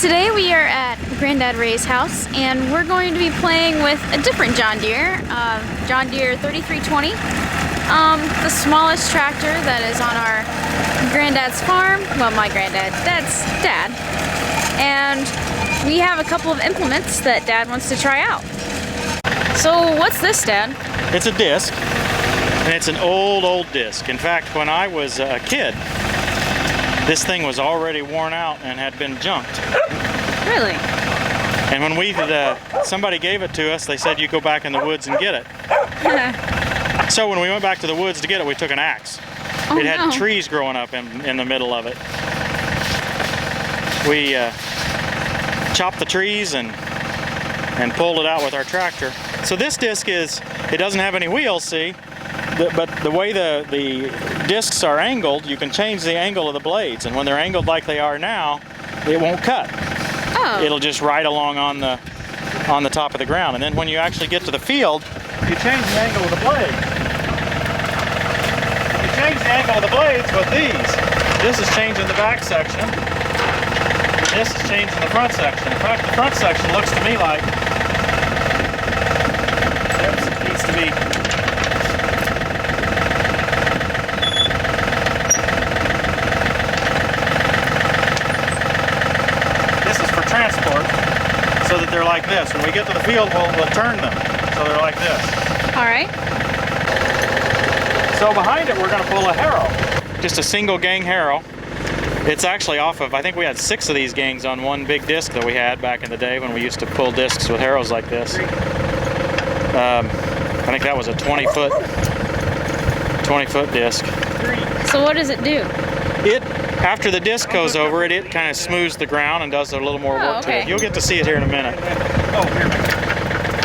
Today we are at Granddad Ray's house and we're going to be playing with a different John Deere, John Deere 3320. The smallest tractor that is on our granddad's farm. Well, my granddad, Dad's dad. And we have a couple of implements that Dad wants to try out. So what's this, Dad? It's a disc, and it's an old disc. In fact, when I was a kid, this thing was already worn out and had been junked. Really? And when somebody gave it to us, they said you go back in the woods and get it. So when we went back to the woods to get it, we took an axe. Oh, it had no. trees growing up in the middle of it. We chopped the trees and pulled it out with our tractor. So this disc it doesn't have any wheels, see? But the way the discs are angled, you can change the angle of the blades, and when they're angled like they are now, it won't cut. Oh. It'll just ride along on the top of the ground, and then when you actually get to the field, you change the angle of the blade. You change the angle of the blades with these. This is changing the back section. This is changing the front section. In fact, the front section looks to me like it needs to be. Transport, so that they're like this. When we get to the field, we'll turn them so they're like this. All right. So behind it, we're going to pull a Harrow, just a single gang Harrow. It's actually off of, I think we had 6 of these gangs on one big disc that we had back in the day when we used to pull discs with Harrows like this. I think that was a 20-foot disc. So what does it do? After the disc goes over it, it kind of smooths the ground and does a little more work to it. You'll get to see it here in a minute. Oh, here.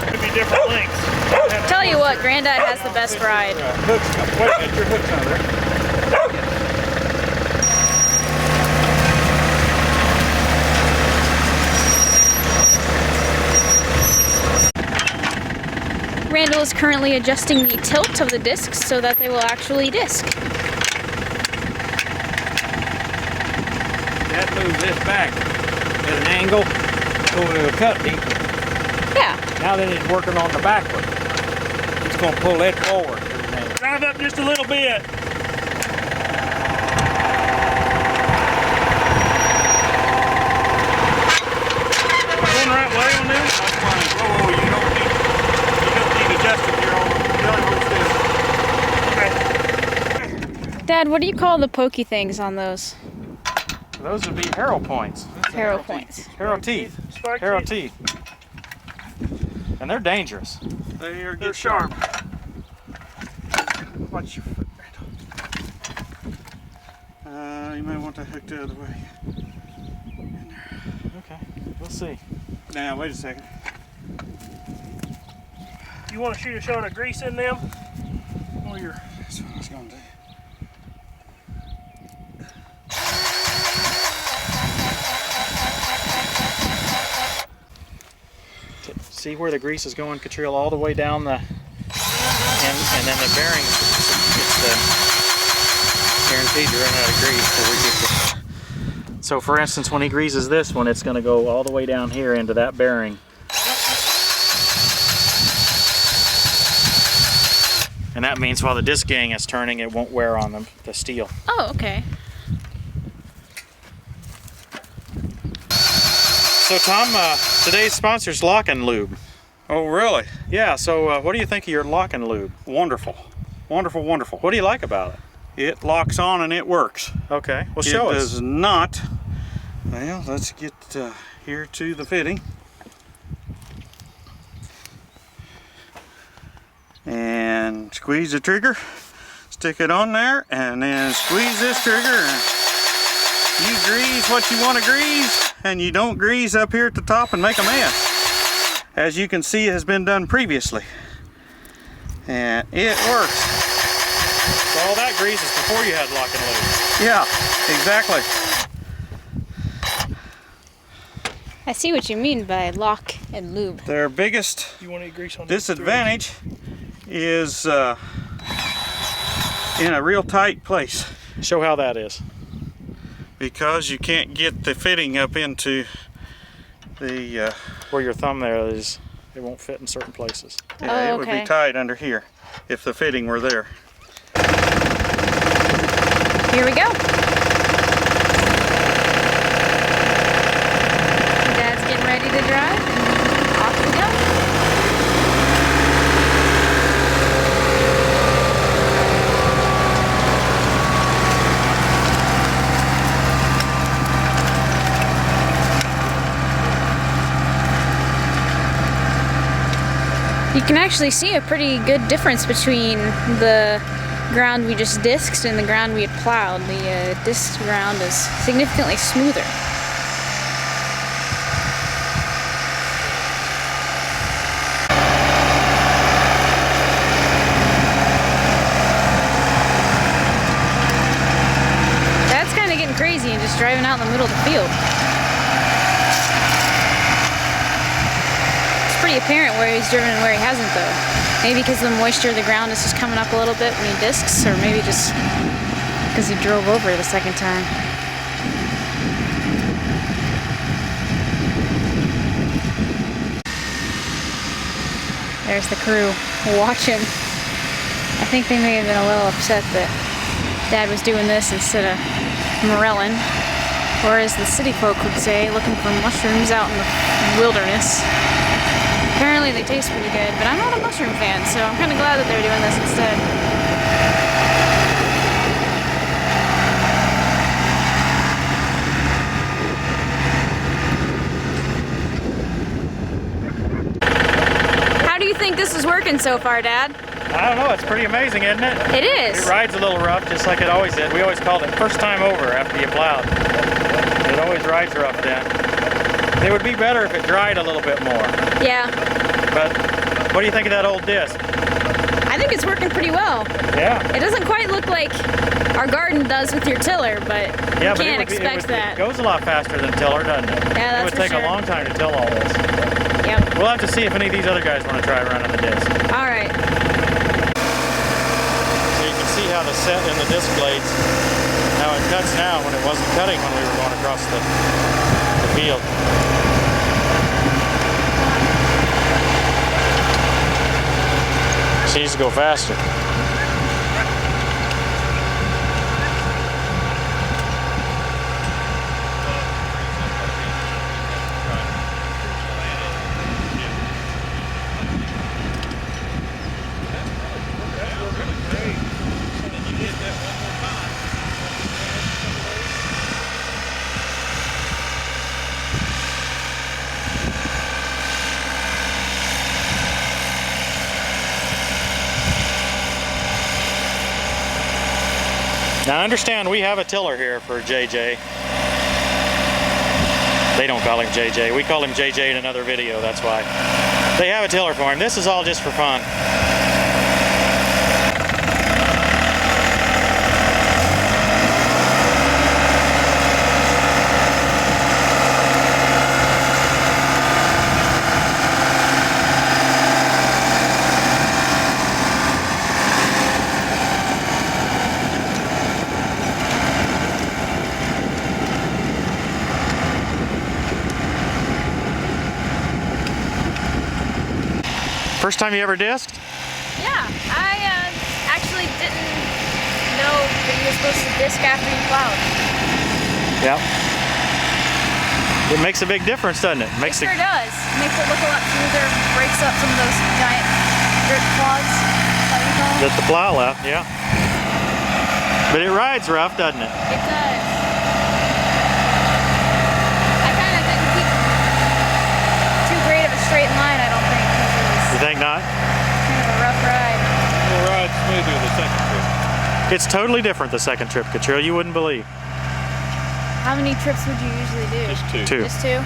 Could be different lengths. Tell you what, Granddad has the best ride. Hooks. Wait a minute, your hook's under there. Randall is currently adjusting the tilt of the discs so that they will actually disc. That moves this back at an angle so it'll cut deeper. Yeah. Now that it's working on the backward, it's going to pull that forward. Drive up just a little bit. Going the right way on this? That's fine. Oh, you don't need adjusting here on the other one. Okay. Dad, what do you call the pokey things on those? Those would be Harrow points. Harrow points. Harrow teeth. Harrow teeth. And they're dangerous. They're sharp. Watch your foot, Randall. You might want to hook the other way. Okay, we'll see. Now, wait a second. You want to shoot a shot of grease in them? Oh, that's what I was going to do. See where the grease is going, Catriel, all the way down and then the bearing gets guaranteed to run out of grease before we get to. So for instance, when he greases this one, it's going to go all the way down here into that bearing. And that means while the disc gang is turning, it won't wear on the steel. Oh, okay. So Tom, today's sponsor is Lock and Lube. Oh, really? Yeah, so what do you think of your Lock and Lube? Wonderful. Wonderful, wonderful. What do you like about it? It locks on and it works. Okay, well show us. It does not. Well, let's get here to the fitting. And squeeze the trigger. Stick it on there and then squeeze this trigger. And you grease what you want to grease. And you don't grease up here at the top and make a mess. As you can see, it has been done previously. And it works. So all that grease is before you had Lock and Lube. Yeah, exactly. I see what you mean by lock and lube. Their biggest disadvantage is in a real tight place. Show how that is. Because you can't get the fitting up into The where your thumb there is, it won't fit in certain places. yeah, Oh, it would okay. be tight under here if the fitting were there. Here we go. Dad's getting ready to drive, and off we go. You can actually see a pretty good difference between the ground we just disked and the ground we had plowed. The disked ground is significantly smoother. That's kind of getting crazy and just driving out in the middle of the field. Pretty apparent where he's driven and where he hasn't though. Maybe because the moisture of the ground is just coming up a little bit when he discs, or maybe just because he drove over it the second time. There's the crew watching. I think they may have been a little upset that Dad was doing this instead of morelling, or as the city folk would say, looking for mushrooms out in the wilderness. Apparently they taste pretty good, but I'm not a mushroom fan, so I'm kind of glad that they're doing this instead. How do you think this is working so far, Dad? I don't know, it's pretty amazing, isn't it? It is. It rides a little rough, just like it always did. We always called it first time over after you plowed. It always rides rough then. It would be better if it dried a little bit more. Yeah. But what do you think of that old disc? I think it's working pretty well. Yeah. It doesn't quite look like our garden does with your tiller, but Yeah, you but can't expect that. It goes a lot faster than tiller, doesn't it? Yeah, that's It would for take sure. a long time to till all this. Yep. We'll have to see if any of these other guys want to try running the disc. All right. So you can see how the set in the disc blades, how it cuts now when it wasn't cutting when we were going across the field. She needs to go faster. Now understand, we have a tiller here for JJ. They don't call him JJ. We call him JJ in another video, that's why. They have a tiller for him. This is all just for fun. First time you ever disked? Yeah, I actually didn't know that you were supposed to disc after you plowed. Yep. It makes a big difference, doesn't it? It sure does. Makes it look a lot smoother, breaks up some of those giant dirt clods. Is that what you call them? That the plow left, yeah. But it rides rough, doesn't it? It does. I kind of didn't keep too great of a straight line, I don't think. You think not? Kind of a rough ride. We'll ride smoother the second trip. It's totally different the second trip, Katrina. You wouldn't believe. How many trips would you usually do? Just two. Two. Just two?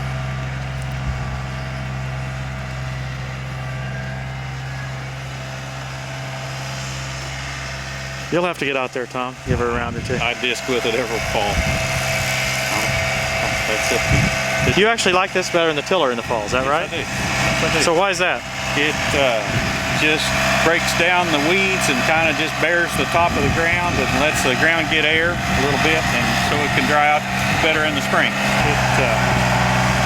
You'll have to get out there, Tom. Give her a round or two. I disc with it every fall. That's it. You actually like this better than the tiller in the fall, is that right? Yes, I do. So why is that? It just breaks down the weeds and kind of just bears the top of the ground and lets the ground get air a little bit, and so it can dry out better in the spring.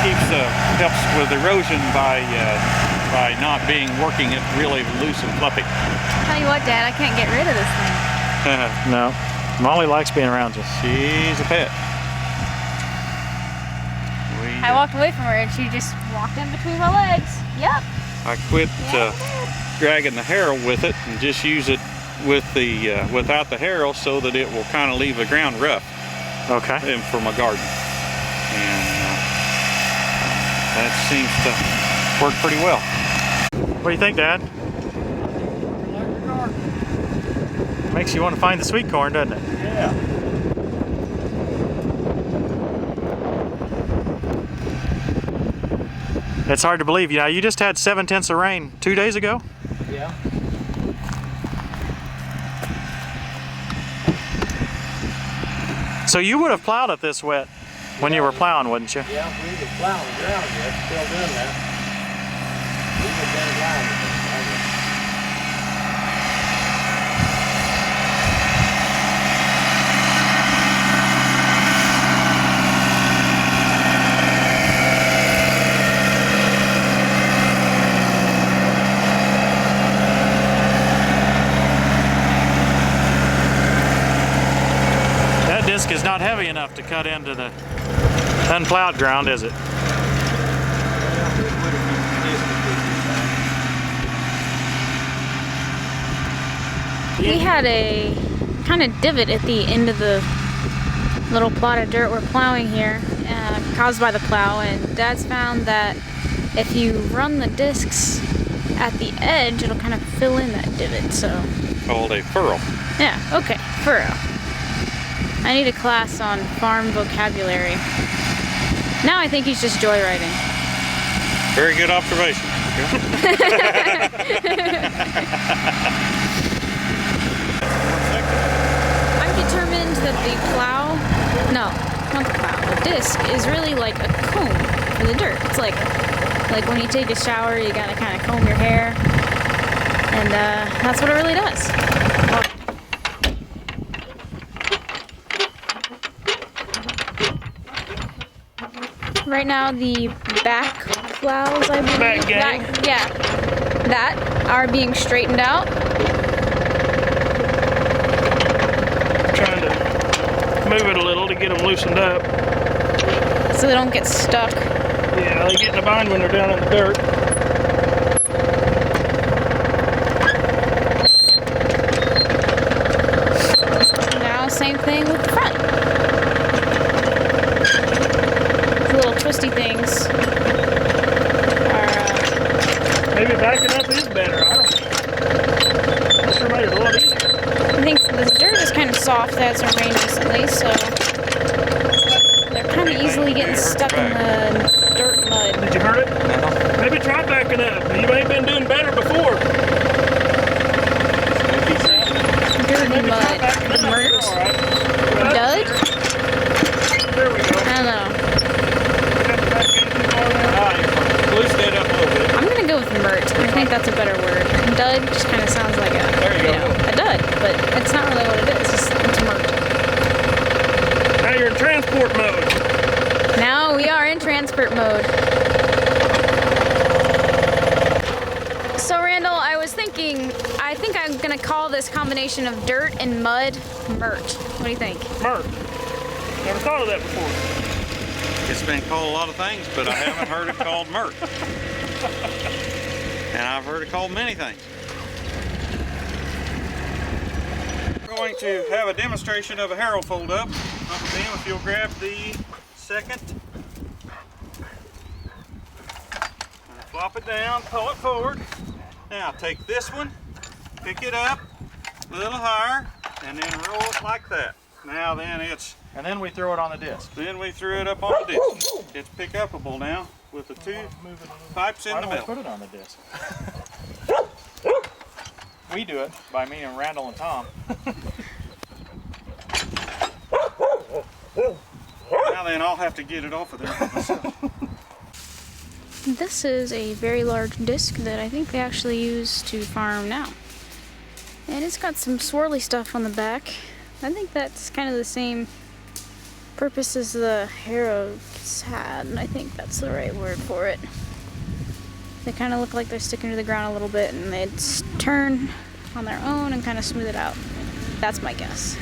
helps with erosion by not working it really loose and fluffy. Tell you what, Dad, I can't get rid of this thing. No, Molly likes being around you. She's a pet. I walked away from her and she just walked in between my legs. Yep. I quit dragging the Harrow with it and just use it with the without the Harrow so that it will kind of leave the ground rough. Okay. And for my garden, and that seems to work pretty well. What do you think, Dad? Makes you want to find the sweet corn, doesn't it? Yeah. It's hard to believe. You just had 7/10 of rain 2 days ago. Yeah. So you would have plowed it this wet when you were plowing, wouldn't you? Yeah, we were plowing the ground yet, still doing that. We would have been alive with it. That disc is not heavy enough to cut into the unplowed ground, is it? We had a kind of divot at the end of the little plot of dirt we're plowing here, caused by the plow, and Dad's found that if you run the discs at the edge, it'll kind of fill in that divot, so... Called a furrow. Yeah, okay, furrow. I need a class on farm vocabulary. Now I think he's just joyriding. Very good observation. I'm determined that the plow, no, not the plow, the disc is really like a comb for the dirt. It's like when you take a shower, you gotta kind of comb your hair, and that's what it really does. Right now, the back plows, I believe, that are being straightened out. Trying to move it a little to get them loosened up. So they don't get stuck. Yeah, they get in a bind when they're down in the dirt. Now, same thing with the front. The little twisty things are, Maybe backing up is better. I don't know. That sure made it a lot easier. I think the dirt is kind of soft. They had some rain recently, so they're kind of easily getting stuck in the dirt mud. Did you hurt it? No. Maybe try backing up. You ain't been doing better before. Dirt Maybe try mud. backing up. Mert? All right. Dud? There we go. I don't know. Loosen it up a little bit. I'm gonna go with Mert. I think that's a better word. Dud just kind of sounds like a, There you go. a dud, but it's not really what it is. It's Mert. Now you're in transport mode. Now we are in transport mode. So Randall, I was thinking, I think I'm gonna call this combination of dirt and mud Mert. What do you think? Mert. Never thought of that before. It's been called a lot of things, but I haven't heard it called Mert. And I've heard it called many things. We're going to have a demonstration of a Harrow fold up. Then if you'll grab the second, flop it down, pull it forward. Now take this one, pick it up a little higher, and then roll it like that. Now then And then we throw it on the disc. then we threw it up on the disc. It's pick upable now with the two pipes in the middle. Put it on the disc. We do it by me and Randall and Tom. Now then, I'll have to get it off of there myself. This is a very large disc that I think they actually use to farm now. And it's got some swirly stuff on the back. I think that's kind of the same purpose is the Harrow sad, and I think that's the right word for it. They kind of look like they're sticking to the ground a little bit, and they'd turn on their own and kind of smooth it out. That's my guess.